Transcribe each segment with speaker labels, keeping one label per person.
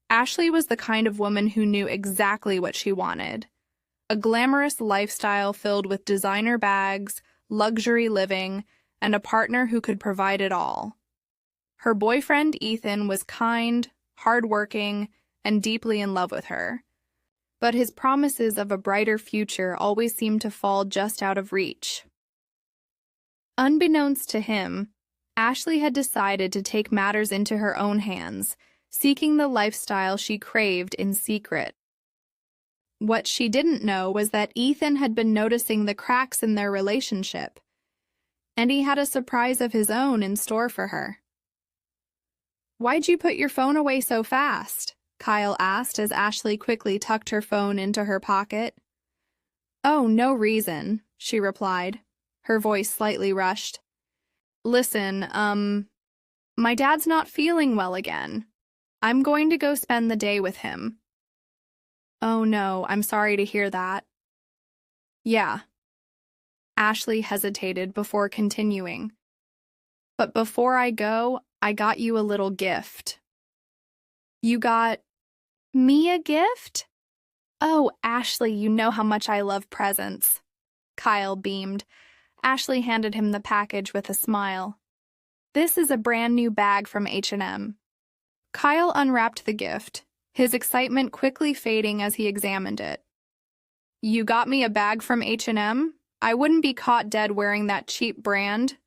Speaker 1: Ashley was the kind of woman who knew exactly what she wanted. A glamorous lifestyle filled with designer bags, luxury living, and a partner who could provide it all. Her boyfriend, Ethan, was kind, hardworking, and deeply in love with her. But his promises of a brighter future always seemed to fall just out of reach. Unbeknownst to him, Ashley had decided to take matters into her own hands, seeking the lifestyle she craved in secret. What she didn't know was that Ethan had been noticing the cracks in their relationship, and he had a surprise of his own in store for her. "Why'd you put your phone away so fast?" Kyle asked as Ashley quickly tucked her phone into her pocket. "Oh, no reason," she replied, her voice slightly rushed. "Listen, my dad's not feeling well again. I'm going to go spend the day with him." "Oh no, I'm sorry to hear that." "Yeah." Ashley hesitated before continuing. "But before I go, I got you a little gift." "You got me a gift?" "Oh, Ashley, you know how much I love presents." Kyle beamed. Ashley handed him the package with a smile. "This is a brand new bag from H&M. Kyle unwrapped the gift, his excitement quickly fading as he examined it. "You got me a bag from H&M? I wouldn't be caught dead wearing that cheap brand."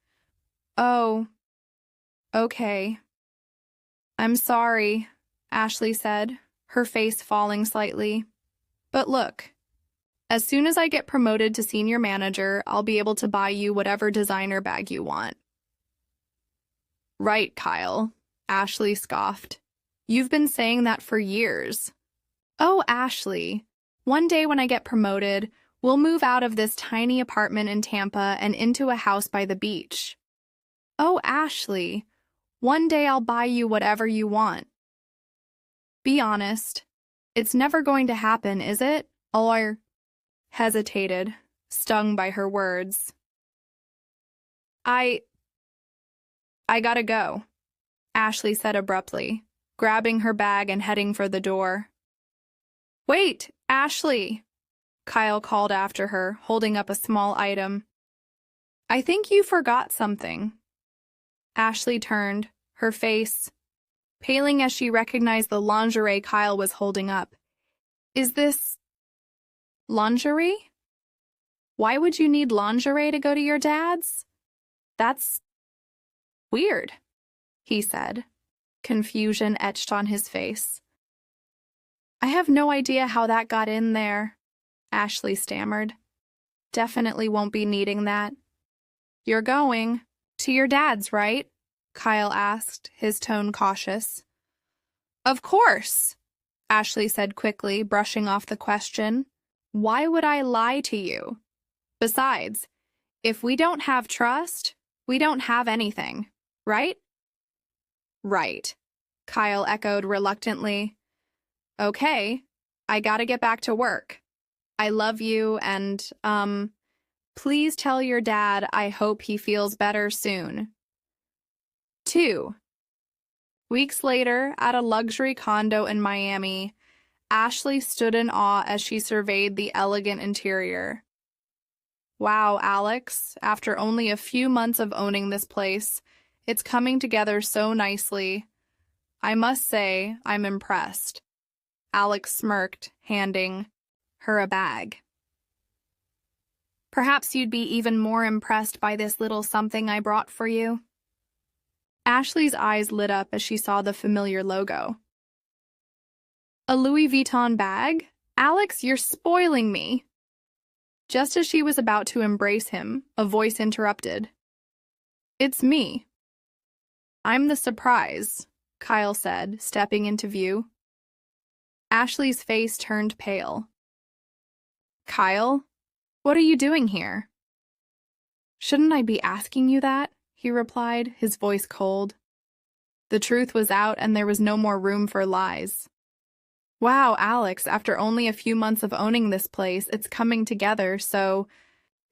Speaker 1: "Oh, okay. I'm sorry," Ashley said, her face falling slightly. "But look, as soon as I get promoted to senior manager, I'll be able to buy you whatever designer bag you want." "Right, Kyle," Ashley scoffed. "You've been saying that for years." "Oh, Ashley, one day when I get promoted, we'll move out of this tiny apartment in Tampa and into a house by the beach." "Oh, Ashley, one day I'll buy you whatever you want." "Be honest, it's never going to happen, is it?" Or hesitated, stung by her words. I gotta go," Ashley said abruptly, grabbing her bag and heading for the door. "Wait, Ashley," Kyle called after her, holding up a small item. "I think you forgot something." Ashley turned, her face paling as she recognized the lingerie Kyle was holding up. "Is this lingerie? Why would you need lingerie to go to your dad's?" "That's weird," he said, confusion etched on his face. "I have no idea how that got in there," Ashley stammered. "Definitely won't be needing that." "You're going to your dad's, right?" Kyle asked, his tone cautious. "Of course," Ashley said quickly, brushing off the question. "Why would I lie to you? Besides, if we don't have trust, we don't have anything, right?" "Right," Kyle echoed reluctantly. "Okay, I gotta get back to work. I love you and, please tell your dad I hope he feels better soon." 2. Weeks later, at a luxury condo in Miami, Ashley stood in awe as she surveyed the elegant interior. "Wow, Alex, after only a few months of owning this place, it's coming together so nicely. I must say, I'm impressed." Alex smirked, handing her a bag. "Perhaps you'd be even more impressed by this little something I brought for you." Ashley's eyes lit up as she saw the familiar logo. "A Louis Vuitton bag? Alex, you're spoiling me." Just as she was about to embrace him, a voice interrupted. "It's me." "I'm the surprise," Kyle said, stepping into view. Ashley's face turned pale. "Kyle, what are you doing here?" "Shouldn't I be asking you that?" he replied, his voice cold. The truth was out and there was no more room for lies. "Wow, Alex, after only a few months of owning this place, it's coming together so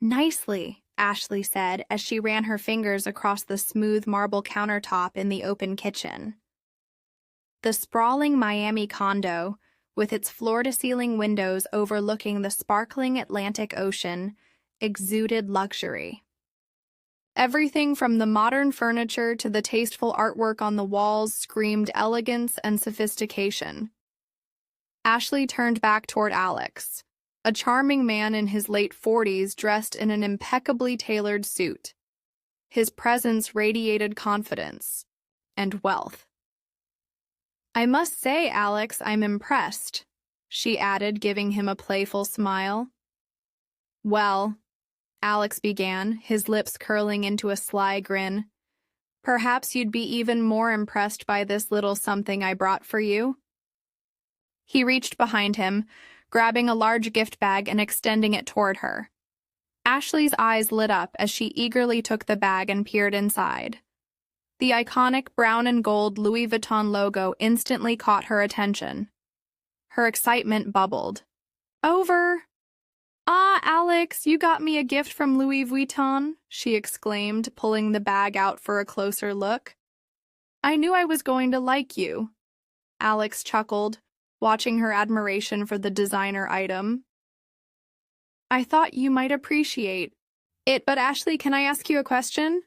Speaker 1: nicely," Ashley said as she ran her fingers across the smooth marble countertop in the open kitchen. The sprawling Miami condo, with its floor-to-ceiling windows overlooking the sparkling Atlantic Ocean, exuded luxury. Everything from the modern furniture to the tasteful artwork on the walls screamed elegance and sophistication. Ashley turned back toward Alex, a charming man in his late 40s dressed in an impeccably tailored suit. His presence radiated confidence and wealth. "I must say, Alex, I'm impressed," she added, giving him a playful smile. "Well," Alex began, his lips curling into a sly grin, "perhaps you'd be even more impressed by this little something I brought for you." He reached behind him, grabbing a large gift bag and extending it toward her. Ashley's eyes lit up as she eagerly took the bag and peered inside. The iconic brown and gold Louis Vuitton logo instantly caught her attention. Her excitement bubbled. "Over!" "Ah, Alex, you got me a gift from Louis Vuitton," she exclaimed, pulling the bag out for a closer look. "I knew I was going to like you." Alex chuckled, watching her admiration for the designer item. "I thought you might appreciate it, but Ashley, can I ask you a question?"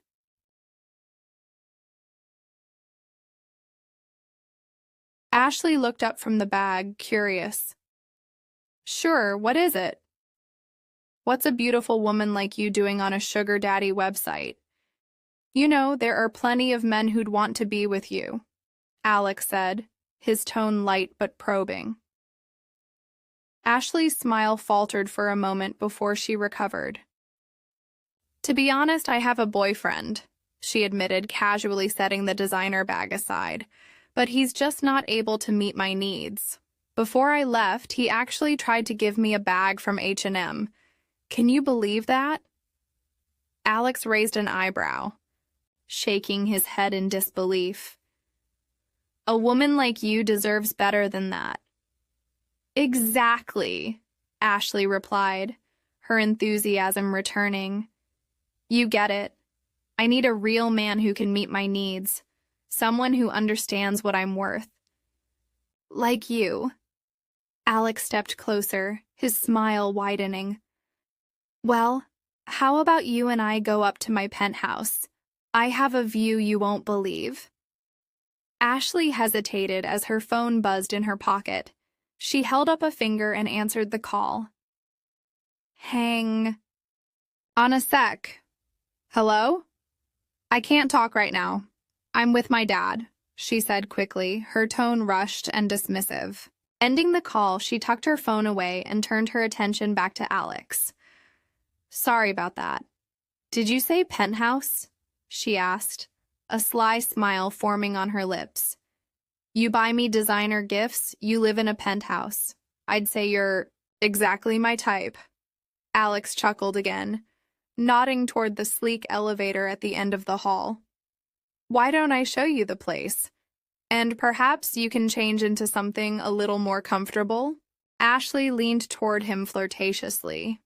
Speaker 1: Ashley looked up from the bag, curious. "Sure, what is it?" "What's a beautiful woman like you doing on a sugar daddy website? You know, there are plenty of men who'd want to be with you," Alex said, his tone light but probing. Ashley's smile faltered for a moment before she recovered. "To be honest, I have a boyfriend," she admitted, casually setting the designer bag aside, "but he's just not able to meet my needs. Before I left, he actually tried to give me a bag from H&M. Can you believe that?" Alex raised an eyebrow, shaking his head in disbelief. "A woman like you deserves better than that." "Exactly," Ashley replied, her enthusiasm returning. "You get it. I need a real man who can meet my needs, someone who understands what I'm worth." "Like you." Alex stepped closer, his smile widening. "Well, how about you and I go up to my penthouse? I have a view you won't believe." Ashley hesitated as her phone buzzed in her pocket. She held up a finger and answered the call. "Hang on a sec. Hello? I can't talk right now. I'm with my dad," she said quickly, her tone rushed and dismissive. Ending the call, she tucked her phone away and turned her attention back to Alex. "Sorry about that. Did you say penthouse?" she asked, a sly smile forming on her lips. "You buy me designer gifts, you live in a penthouse. I'd say you're exactly my type." Alex chuckled again, nodding toward the sleek elevator at the end of the hall. "Why don't I show you the place? And perhaps you can change into something a little more comfortable?" Ashley leaned toward him flirtatiously.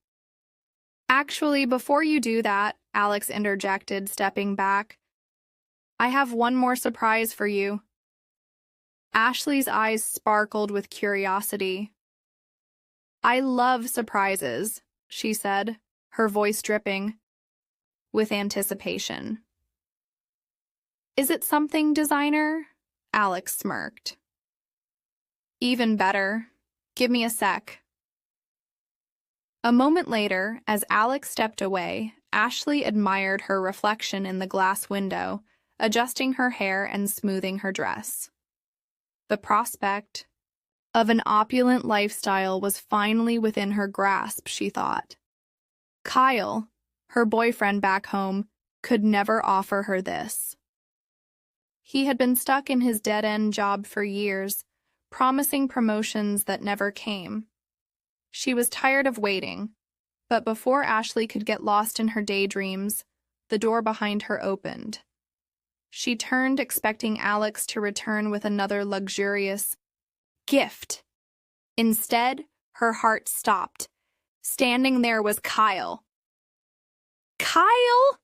Speaker 1: "Actually, before you do that," Alex interjected, stepping back, "I have one more surprise for you." Ashley's eyes sparkled with curiosity. "I love surprises," she said, her voice dripping with anticipation. "Is it something designer?" Alex smirked. "Even better. Give me a sec." A moment later, as Alex stepped away, Ashley admired her reflection in the glass window, adjusting her hair and smoothing her dress. The prospect of an opulent lifestyle was finally within her grasp, she thought. Kyle, her boyfriend back home, could never offer her this. He had been stuck in his dead-end job for years, promising promotions that never came. She was tired of waiting, but before Ashley could get lost in her daydreams, the door behind her opened. She turned, expecting Alex to return with another luxurious gift. Instead, her heart stopped. Standing there was Kyle. "Kyle?"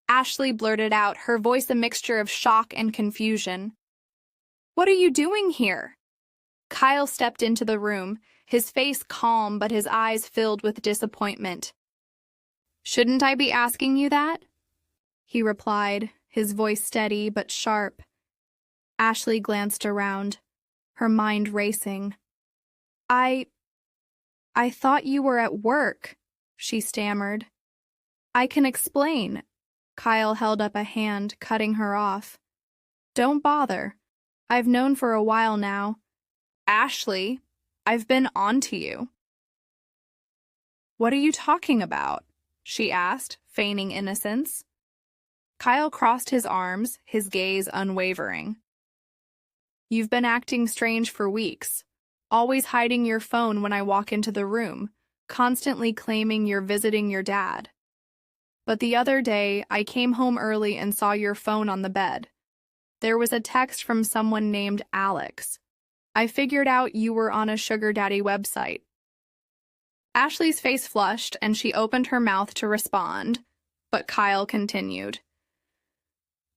Speaker 1: Ashley blurted out, her voice a mixture of shock and confusion. What are you doing here? Kyle stepped into the room, his face calm but his eyes filled with disappointment. Shouldn't I be asking you that? He replied, his voice steady but sharp. Ashley glanced around, her mind racing. I thought you were at work, she stammered. I can explain. Kyle held up a hand, cutting her off. Don't bother. I've known for a while now. Ashley, I've been on to you. What are you talking about? She asked, feigning innocence. Kyle crossed his arms, his gaze unwavering. You've been acting strange for weeks, always hiding your phone when I walk into the room, constantly claiming you're visiting your dad. But the other day, I came home early and saw your phone on the bed. There was a text from someone named Alex. I figured out you were on a sugar daddy website. Ashley's face flushed and she opened her mouth to respond, but Kyle continued.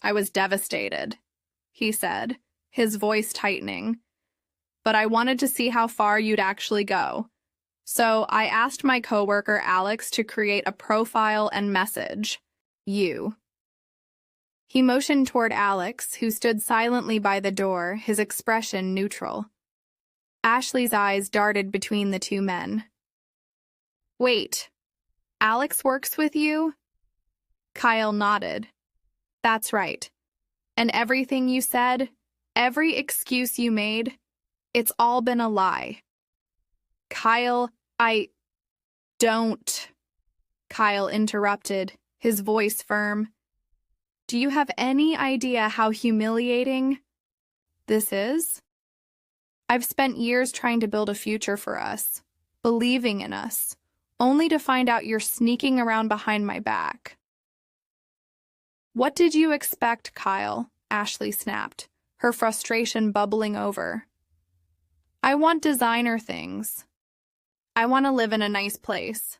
Speaker 1: I was devastated, he said, his voice tightening. But I wanted to see how far you'd actually go. So I asked my coworker Alex to create a profile and message. You. He motioned toward Alex, who stood silently by the door, his expression neutral. Ashley's eyes darted between the two men. Wait, Alex works with you? Kyle nodded. That's right. And everything you said, every excuse you made, it's all been a lie. Kyle, Don't. Kyle interrupted, his voice firm. Do you have any idea how humiliating this is? I've spent years trying to build a future for us, believing in us, only to find out you're sneaking around behind my back. What did you expect, Kyle? Ashley snapped, her frustration bubbling over. I want designer things. I want to live in a nice place.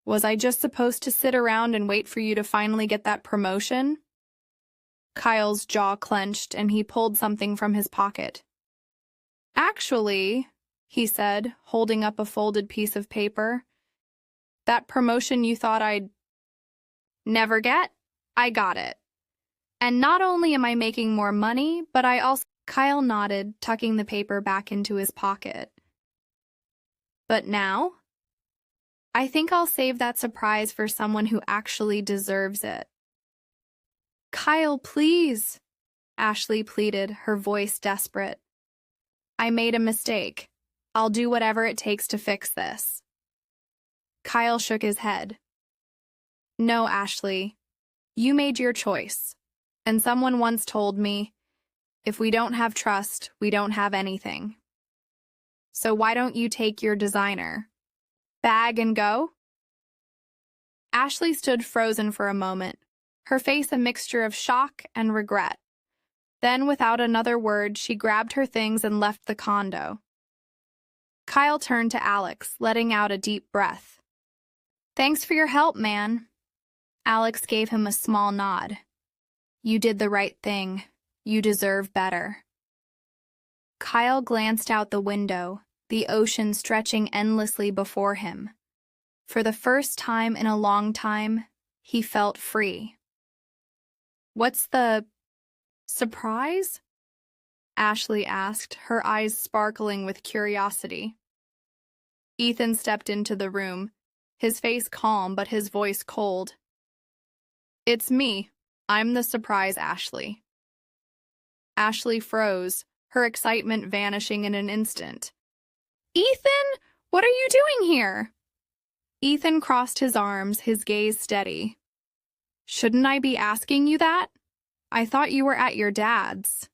Speaker 1: Was I just supposed to sit around and wait for you to finally get that promotion? Kyle's jaw clenched and he pulled something from his pocket. Actually, he said, holding up a folded piece of paper, that promotion you thought I'd never get, I got it. And not only am I making more money, but I also... Kyle nodded, tucking the paper back into his pocket. But now? I think I'll save that surprise for someone who actually deserves it. Kyle, please, Ashley pleaded, her voice desperate. I made a mistake. I'll do whatever it takes to fix this. Kyle shook his head. No, Ashley. You made your choice. And someone once told me, if we don't have trust, we don't have anything. So why don't you take your designer bag and go? Ashley stood frozen for a moment, her face a mixture of shock and regret. Then, without another word, she grabbed her things and left the condo. Kyle turned to Alex, letting out a deep breath. Thanks for your help, man. Alex gave him a small nod. You did the right thing. You deserve better. Kyle glanced out the window, the ocean stretching endlessly before him. For the first time in a long time, he felt free. What's the surprise? Ashley asked, her eyes sparkling with curiosity. Ethan stepped into the room, his face calm but his voice cold. It's me. I'm the surprise, Ashley. Ashley froze, her excitement vanishing in an instant. Ethan, what are you doing here? Ethan crossed his arms, his gaze steady. Shouldn't I be asking you that? I thought you were at your dad's.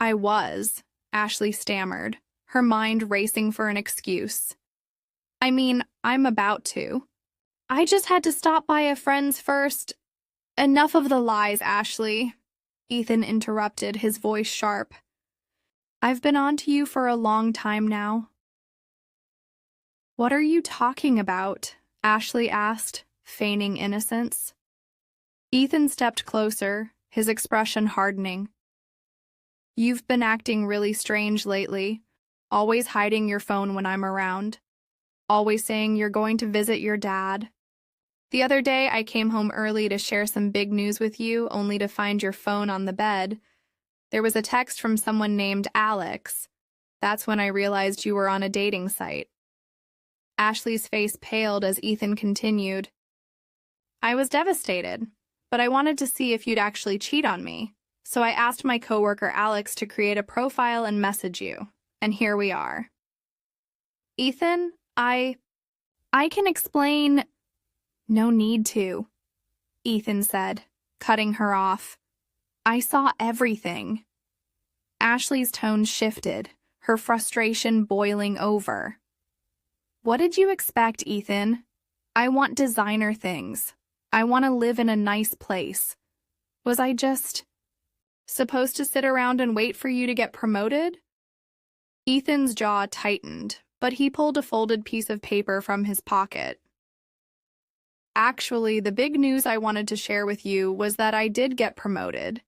Speaker 1: I was, Ashley stammered, her mind racing for an excuse. I mean, I'm about to. I just had to stop by a friend's first. Enough of the lies, Ashley. Ethan interrupted, his voice sharp. I've been on to you for a long time now. What are you talking about? Ashley asked, feigning innocence. Ethan stepped closer, his expression hardening. You've been acting really strange lately, always hiding your phone when I'm around, always saying you're going to visit your dad. The other day, I came home early to share some big news with you, only to find your phone on the bed. There was a text from someone named Alex. That's when I realized you were on a dating site. Ashley's face paled as Ethan continued. I was devastated, but I wanted to see if you'd actually cheat on me. So I asked my coworker Alex to create a profile and message you. And here we are. Ethan, I can explain. No need to, Ethan said, cutting her off. I saw everything. Ashley's tone shifted, her frustration boiling over. What did you expect, Ethan? I want designer things. I want to live in a nice place. Was I just supposed to sit around and wait for you to get promoted? Ethan's jaw tightened, but he pulled a folded piece of paper from his pocket. Actually, the big news I wanted to share with you was that I did get promoted.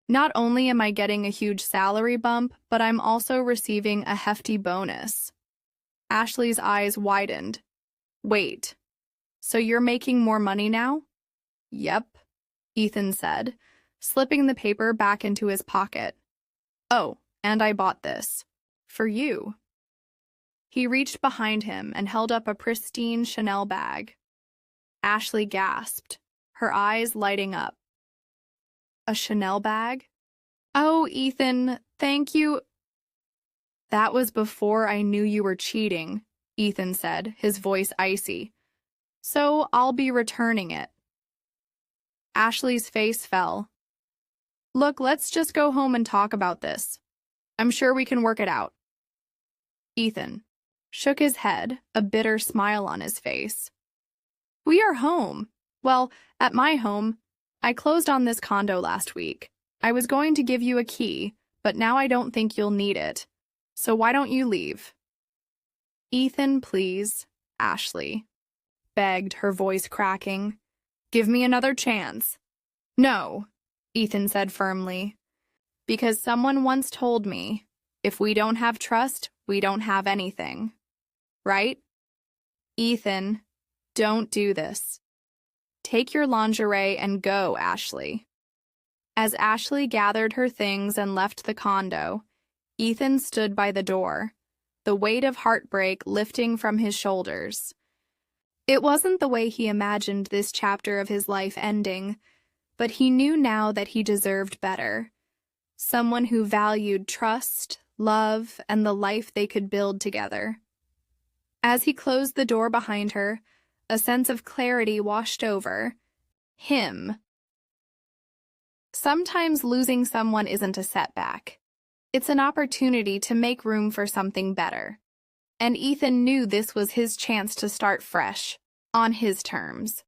Speaker 1: Not only am I getting a huge salary bump, but I'm also receiving a hefty bonus. Ashley's eyes widened. Wait, so you're making more money now? Yep, Ethan said, slipping the paper back into his pocket. Oh, and I bought this. For you. He reached behind him and held up a pristine Chanel bag. Ashley gasped, her eyes lighting up. A Chanel bag? Oh, Ethan, thank you. That was before I knew you were cheating, Ethan said, his voice icy. So I'll be returning it. Ashley's face fell. Look, let's just go home and talk about this. I'm sure we can work it out. Ethan shook his head, a bitter smile on his face. We are home. Well, at my home. I closed on this condo last week. I was going to give you a key, but now I don't think you'll need it. So why don't you leave? Ethan, please, Ashley begged, her voice cracking. Give me another chance. No, Ethan said firmly. Because someone once told me, if we don't have trust, we don't have anything. Right? Ethan, don't do this. Take your lingerie and go, Ashley. As Ashley gathered her things and left the condo, Ethan stood by the door, the weight of heartbreak lifting from his shoulders. It wasn't the way he imagined this chapter of his life ending, but he knew now that he deserved better. Someone who valued trust, love, and the life they could build together. As he closed the door behind her, a sense of clarity washed over him. Sometimes losing someone isn't a setback. It's an opportunity to make room for something better. And Ethan knew this was his chance to start fresh, on his terms.